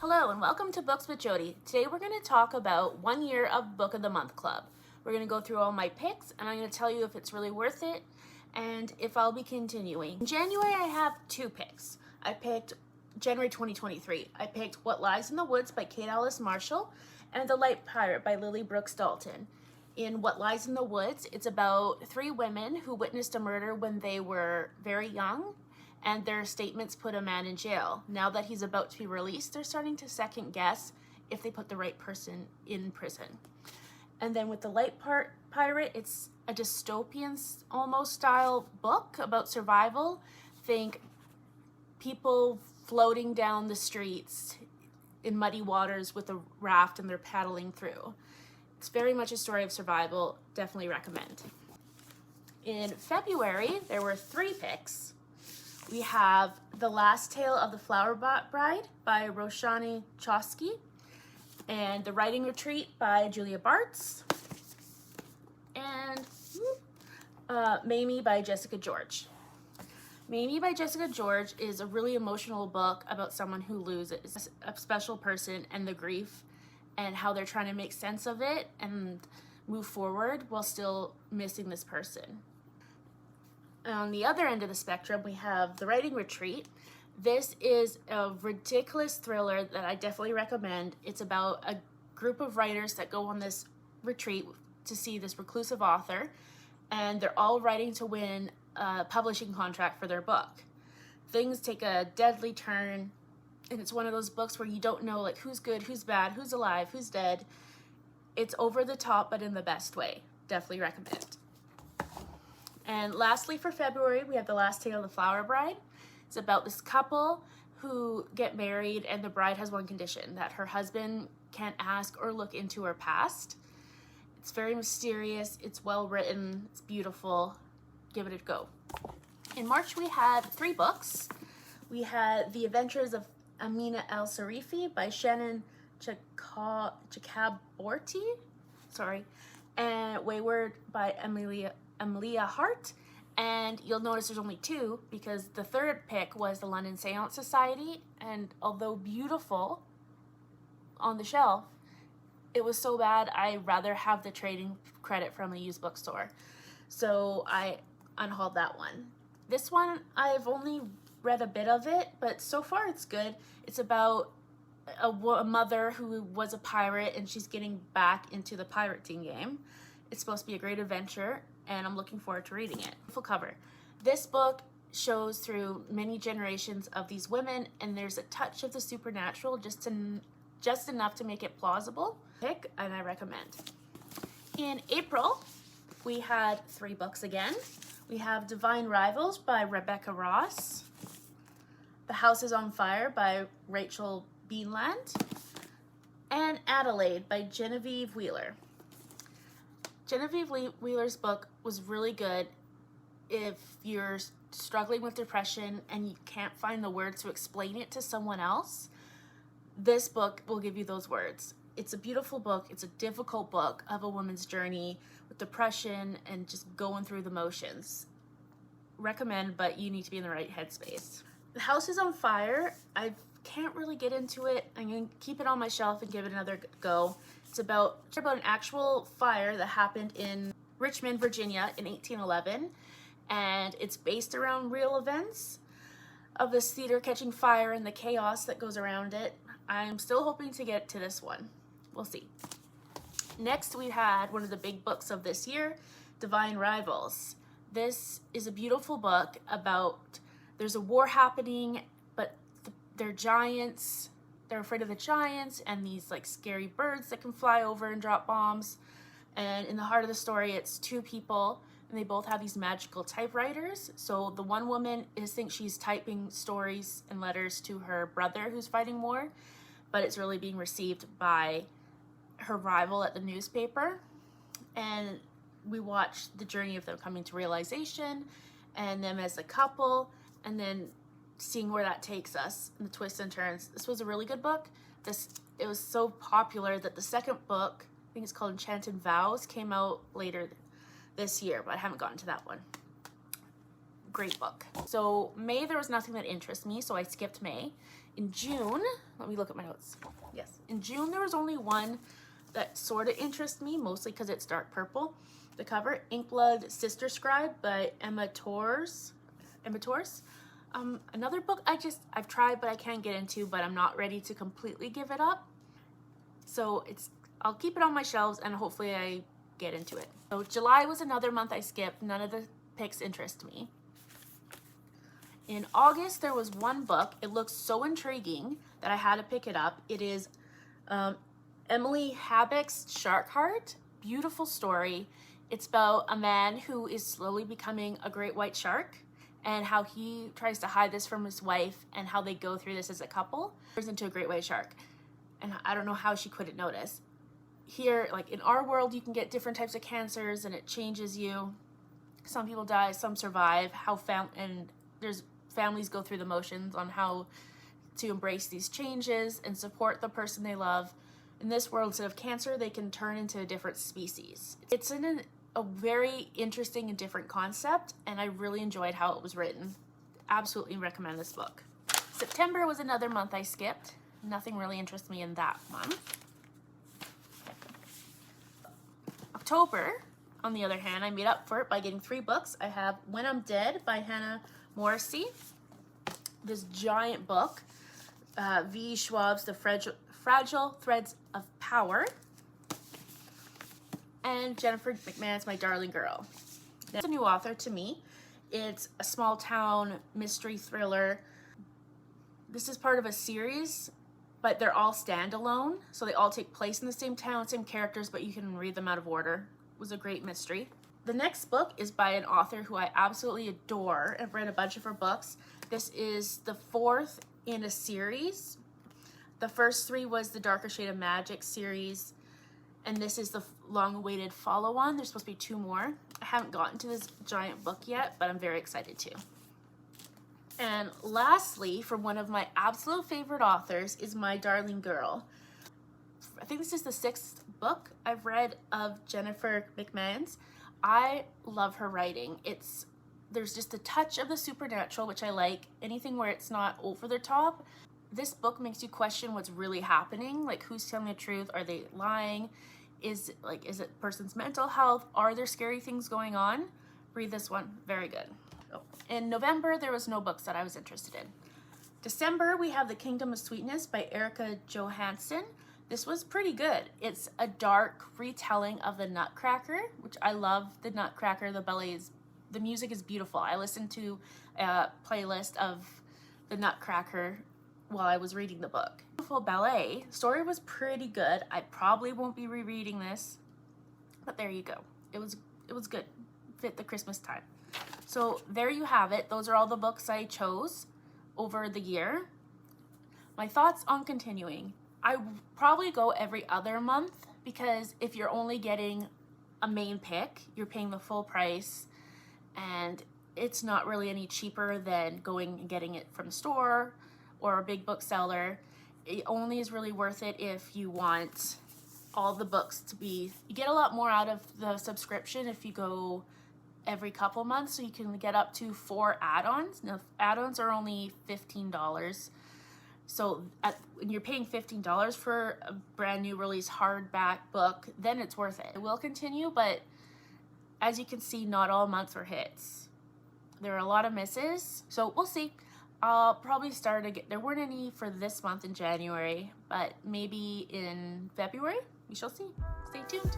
Hello and welcome to Books with Jody. Today we're going to talk about 1 year of Book of the Month Club. We're going to go through all my picks and I'm going to tell you if it's really worth it and if I'll be continuing. In January I have 2 picks. I picked January 2023. I picked What Lies in the Woods by Kate Alice Marshall and The Light Pirate by Lily Brooks-Dalton. In What Lies in the Woods, it's about 3 women who witnessed a murder when they were very young, and their statements put a man in jail. Now that he's about to be released, they're starting to second guess if they put the right person in prison. And then with The Light Pirate, it's a dystopian almost style book about survival. Think people floating down the streets in muddy waters with a raft and they're paddling through. It's very much a story of survival, definitely recommend. In February, there were 3 picks. We have The Last Tale of the Flower Bride by Roshani, Chokski, and The Writing Retreat by Julia Bartz, and Maame by Jessica George. Maame by Jessica George is a really emotional book about someone who loses a special person and the grief and how they're trying to make sense of it and move forward while still missing this person. On the other end of the spectrum, we have The Writing Retreat. This is a ridiculous thriller that I definitely recommend. It's about a group of writers that go on this retreat to see this reclusive author, and they're all writing to win a publishing contract for their book. Things take a deadly turn, and it's one of those books where you don't know like who's good, who's bad, who's alive, who's dead. It's over the top, but in the best way. Definitely recommend. And lastly, for February, we have The Last Tale of the Flower Bride. It's about this couple who get married, and the bride has one condition, that her husband can't ask or look into her past. It's very mysterious, it's well written, it's beautiful. Give it a go. In March, we had 3 books. We had The Adventures of Amina Al-Sirafi by Shannon, Chakraborty, and Weyward by Emilia, Hart, and you'll notice there's only 2 because the 3rd pick was The London Seance Society, and although beautiful on the shelf, it was so bad I'd rather have the trading credit from a used bookstore, so I unhauled that one. This one, I've only read a bit of it, but so far it's good. It's about a mother who was a pirate and she's getting back into the pirating game. It's supposed to be a great adventure, and I'm looking forward to reading it. Full cover. This book shows through many generations of these women, and there's a touch of the supernatural, just enough to make it plausible. Pick, and I recommend. In April, we had 3 books again. We have Divine Rivals by Rebecca Ross, The House is on Fire by Rachel Bealand, and Adelaide by Genevieve Wheeler. Genevieve Wheeler's book was really good if you're struggling with depression and you can't find the words to explain it to someone else. This book will give you those words. It's a beautiful book. It's a difficult book of a woman's journey with depression and just going through the motions. Recommend, but you need to be in the right headspace. The House is on Fire. I can't really get into it. I'm going to keep it on my shelf and give it another go. It's about an actual fire that happened in Richmond, Virginia in 1811, and it's based around real events of this theater catching fire and the chaos that goes around it. I'm still hoping to get to this one. We'll see. Next, we had one of the big books of this year, Divine Rivals. This is a beautiful book about there's a war happening, but they're giants. They're afraid of the giants and these like scary birds that can fly over and drop bombs. And in the heart of the story, it's 2 people, and they both have these magical typewriters. So the one woman thinks she's typing stories and letters to her brother who's fighting war, but it's really being received by her rival at the newspaper. And we watch the journey of them coming to realization and them as a couple, and then seeing where that takes us and the twists and turns. This was a really good book. It was so popular that the 2nd book, I think it's called Enchanted Vows, came out later this year, but I haven't gotten to that one. Great book. So May, there was nothing that interests me, so I skipped May. In June, let me look at my notes. Yes, in June there was only one that sort of interests me, mostly because it's dark purple. The cover, Inkblood Sister Scribe by Emma Torzs. Another book I've tried but I can't get into, but I'm not ready to completely give it up. So I'll keep it on my shelves and hopefully I get into it. So July was another month I skipped. None of the picks interest me. In August, there was one book. It looks so intriguing that I had to pick it up. It is Emily Habeck's Shark Heart. Beautiful story. It's about a man who is slowly becoming a great white shark and how he tries to hide this from his wife and how they go through this as a couple. Turns into a great white shark. And I don't know how she couldn't notice. Here, like in our world, you can get different types of cancers and it changes you. Some people die, some survive. And there's families go through the motions on how to embrace these changes and support the person they love. In this world, instead of cancer, they can turn into a different species. It's in a very interesting and different concept, and I really enjoyed how it was written. Absolutely recommend this book. September was another month I skipped. Nothing really interests me in that month. October, on the other hand, I made up for it by getting 3 books. I have When I'm Dead by Hannah Morrissey, this giant book, V. Schwab's The Fragile Threads of Power, and Jennifer McMahon's My Darling Girl. That's a new author to me. It's a small town mystery thriller. This is part of a series, but they're all standalone, so they all take place in the same town, same characters, but you can read them out of order. It was a great mystery. The next book is by an author who I absolutely adore. I've read a bunch of her books. This is the 4th in a series. The first 3 was the Darker Shade of Magic series, and this is the long-awaited follow-on. There's supposed to be 2 more. I haven't gotten to this giant book yet, but I'm very excited to. And lastly, from one of my absolute favorite authors is My Darling Girl. I think this is the 6th book I've read of Jennifer McMahon's. I love her writing. There's just a touch of the supernatural, which I like. Anything where it's not over the top. This book makes you question what's really happening. Like, who's telling the truth? Are they lying? Is it person's mental health? Are there scary things going on? Read this one. Very good. In November, there was no books that I was interested in. December, we have The Kingdom of Sweetness by Erika Johansen. This was pretty good. It's a dark retelling of the Nutcracker, which I love. The Nutcracker, the music is beautiful. I listened to a playlist of the Nutcracker while I was reading the book. Beautiful ballet. Story was pretty good. I probably won't be rereading this, but there you go. It was good. Fit the Christmas time. So there you have it. Those are all the books I chose over the year. My thoughts on continuing. I probably go every other month, because if you're only getting a main pick, you're paying the full price, and it's not really any cheaper than going and getting it from the store or a big bookseller. It only is really worth it if you want all the books to be, you get a lot more out of the subscription if you go every couple months, so you can get up to 4 add-ons. Now, add-ons are only $15. So when you're paying $15 for a brand new release hardback book, then it's worth it. It will continue, but as you can see, not all months are hits. There are a lot of misses, so we'll see. I'll probably start again. There weren't any for this month in January, but maybe in February, we shall see. Stay tuned.